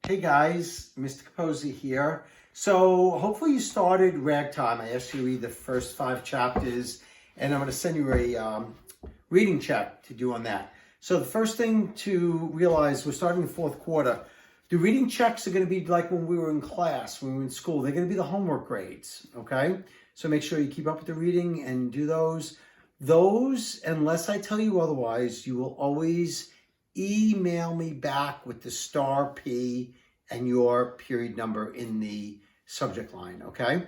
Hey guys, Mr. Capozzi here. So hopefully you started Ragtime. I asked you to read the first 5 chapters, and I'm going to send you a reading check to do on that. So the first thing to realize, we're starting the 4th quarter. The reading checks are going to be like when we were in class, when we were in school. They're going to be the homework grades, okay? So make sure you keep up with the reading and do those. Those, unless I tell you otherwise, you will always email me back with the star P and your period number in the subject line, okay?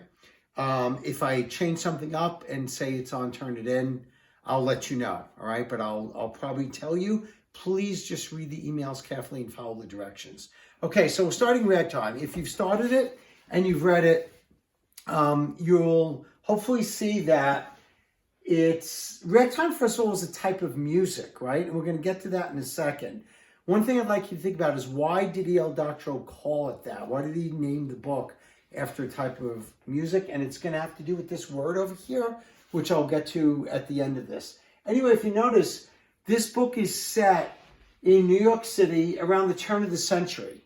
If I change something up and say it's on Turn It In, I'll let you know, all right? But I'll probably tell you, please just read the emails carefully and follow the directions. Okay, so we're starting Ragtime. If you've started it and you've read it, you'll hopefully see that Ragtime, first of all, is a type of music, right? And we're going to get to that in a second. One thing I'd like you to think about is, why did E.L. Doctorow call it that? Why did he name the book after a type of music? And it's going to have to do with this word over here, which I'll get to at the end of this. Anyway, if you notice, this book is set in New York City around the turn of the century,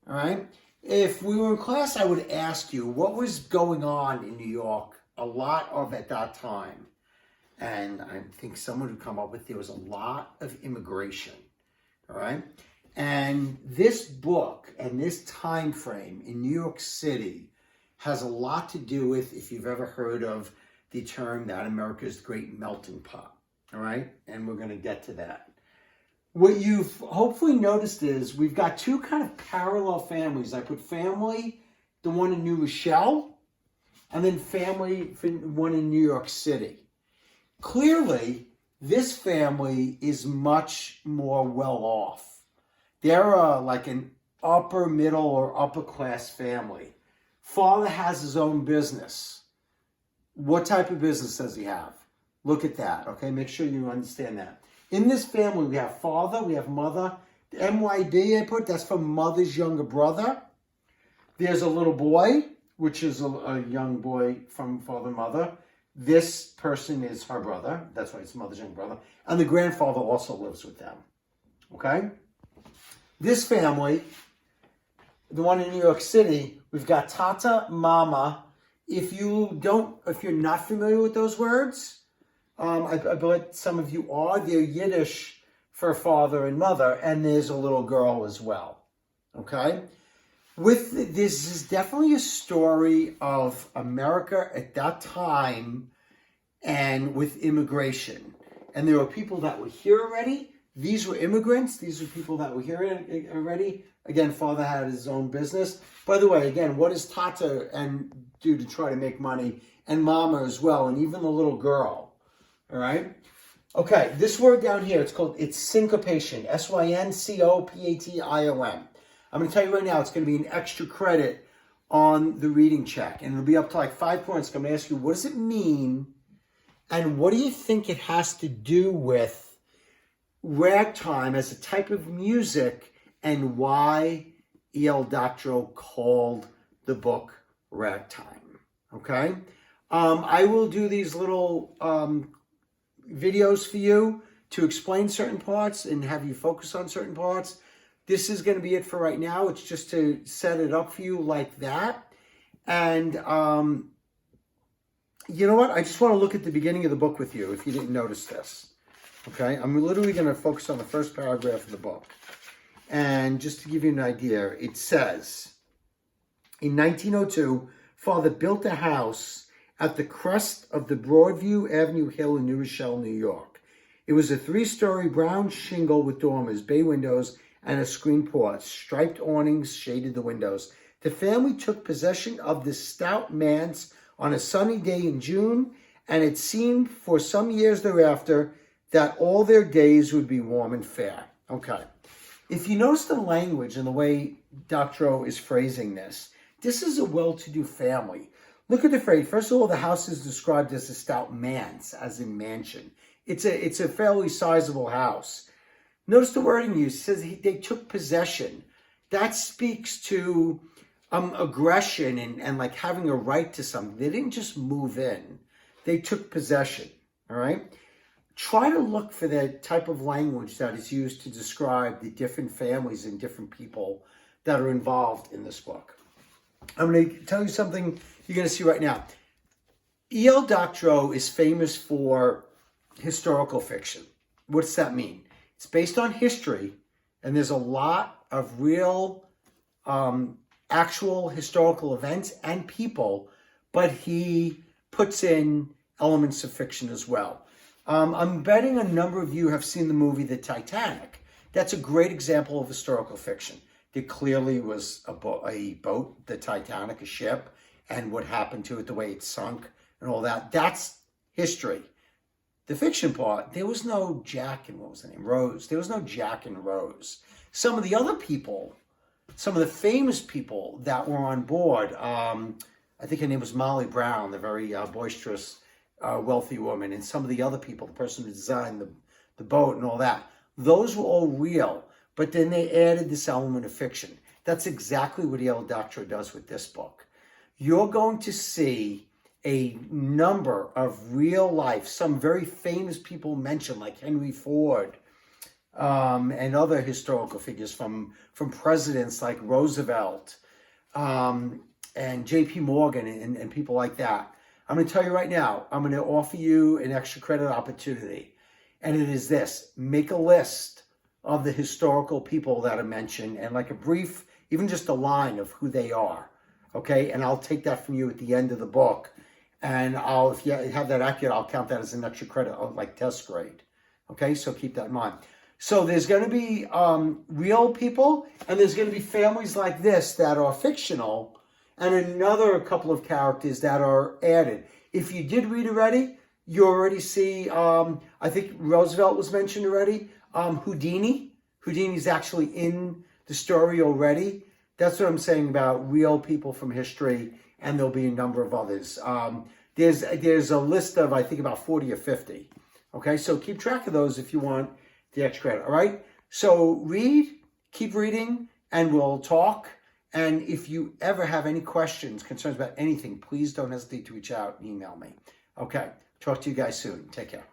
all right? If we were in class, I would ask you, what was going on in New York a lot of at that time? And I think someone would come up with, there was a lot of immigration, all right? And this book and this time frame in New York City has a lot to do with, if you've ever heard of the term that America's the great melting pot, all right? And we're going to get to that. What you've hopefully noticed is we've got 2 kind of parallel families. I put family, the one in New Rochelle, and then family, one in New York City. Clearly, this family is much more well off. They're like an upper middle or upper class family. Father has his own business. What type of business does he have? Look at that, okay? Make sure you understand that. In this family, we have father, we have mother. The MYB I put, that's for mother's younger brother. There's a little boy, which is a young boy from father and mother. This person is her brother. That's why it's mother's younger brother. And the grandfather also lives with them. Okay? This family, the one in New York City, we've got Tata, Mama. If you're not familiar with those words, I bet some of you are. They're Yiddish for father and mother. And there's a little girl as well. Okay? This is definitely a story of America at that time and with immigration. And there were people that were here already. These were immigrants. These were people that were here already. Again, father had his own business. By the way, again, what does Tata do to try to make money? And Mama as well, and even the little girl. All right? Okay, this word down here, it's syncopation. S-Y-N-C-O-P-A-T-I-O-N. I'm going to tell you right now, it's going to be an extra credit on the reading check. And it'll be up to like 5 points. I'm going to ask you, what does it mean? And what do you think it has to do with ragtime as a type of music, and why E.L. Doctorow called the book Ragtime? Okay? I will do these little videos for you to explain certain parts and have you focus on certain parts. This is going to be it for right now. It's just to set it up for you like that. And you know what? I just want to look at the beginning of the book with you, if you didn't notice this. Okay? I'm literally going to focus on the first paragraph of the book. And just to give you an idea, it says, in 1902, Father built a house at the crest of the Broadview Avenue Hill in New Rochelle, New York. It was a 3-story brown shingle with dormers, bay windows, and a screen porch. Striped awnings shaded the windows. The family took possession of this stout manse on a sunny day in June, and it seemed for some years thereafter that all their days would be warm and fair. Okay. If you notice the language and the way Doctorow is phrasing this is a well-to-do family. Look at the phrase. First of all, the house is described as a stout manse, as in mansion. It's a fairly sizable house. Notice the wording used. It says they took possession. That speaks to aggression and like having a right to something. They didn't just move in. They took possession, all right? Try to look for the type of language that is used to describe the different families and different people that are involved in this book. I'm going to tell you something you're going to see right now. E.L. Doctorow is famous for historical fiction. What's that mean? It's based on history, and there's a lot of real, actual historical events and people, but he puts in elements of fiction as well. I'm betting a number of you have seen the movie The Titanic. That's a great example of historical fiction. There clearly was a boat, the Titanic, a ship, and what happened to it, the way it sunk and all that. That's history. The fiction part, there was no Jack and what was the name? Rose. There was no Jack and Rose. Some of the other people, some of the famous people that were on board, I think her name was Molly Brown, the very boisterous, wealthy woman, and some of the other people, the person who designed the boat and all that, those were all real. But then they added this element of fiction. That's exactly what E.L. Doctorow does with this book. You're going to see a number of real life, some very famous people mentioned, like Henry Ford, and other historical figures from presidents like Roosevelt, and J.P. Morgan and people like that. I'm going to tell you right now, I'm going to offer you an extra credit opportunity. And it is this: make a list of the historical people that are mentioned and like a brief, even just a line of who they are. Okay. And I'll take that from you at the end of the book. And if you have that accurate, I'll count that as an extra credit, like test grade. Okay. So keep that in mind. So there's going to be real people, and there's going to be families like this that are fictional, and another couple of characters that are added. If you did read already, you already see, I think Roosevelt was mentioned already. Houdini. Houdini's actually in the story already. That's what I'm saying about real people from history, and there'll be a number of others. There's a list of, I think, about 40 or 50. Okay, so keep track of those if you want the extra credit, all right? So read, keep reading, and we'll talk. And if you ever have any questions, concerns about anything, please don't hesitate to reach out and email me. Okay, talk to you guys soon. Take care.